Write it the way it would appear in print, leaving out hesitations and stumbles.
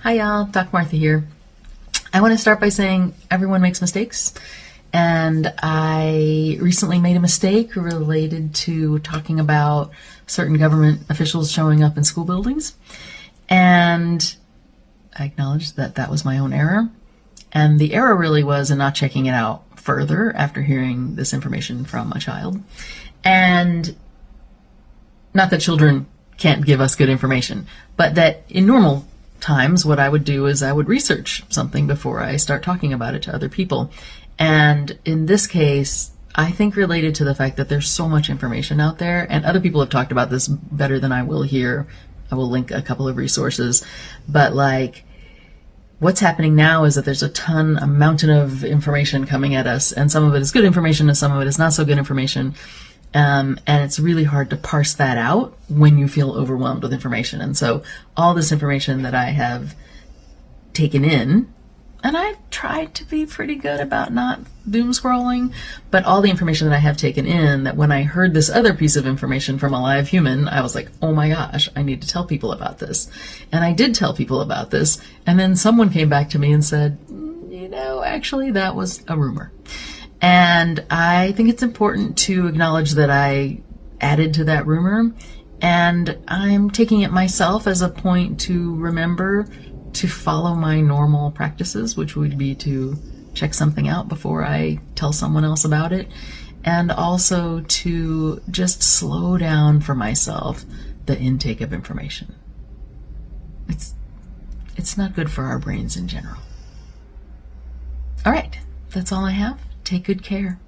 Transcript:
Hi y'all, Doc Martha here. I want to start by saying everyone makes mistakes, and I recently made a mistake related to talking about certain government officials showing up in school buildings, and I acknowledge that that was my own error, and the error really was in not checking it out further after hearing this information from a child. And not that children can't give us good information, but that in normal times what I would do is I would research something before I start talking about it to other people. And in this case, I think related to the fact that there's so much information out there, and other people have talked about this better than I will here. I will link a couple of resources, but like what's happening now is that there's a mountain of information coming at us, and some of it is good information and some of it is not so good information. And it's really hard to parse that out when you feel overwhelmed with information. And so all this information that I have taken in, and I've tried to be pretty good about not doom scrolling, but all the information that I have taken in, that when I heard this other piece of information from a live human, I was like, oh my gosh, I need to tell people about this. And I did tell people about this. And then someone came back to me and said, actually that was a rumor. And I think it's important to acknowledge that I added to that rumor, and I'm taking it myself as a point to remember to follow my normal practices, which would be to check something out before I tell someone else about it, and also to just slow down for myself the intake of information. It's not good for our brains in general. All right, that's all I have. Take good care.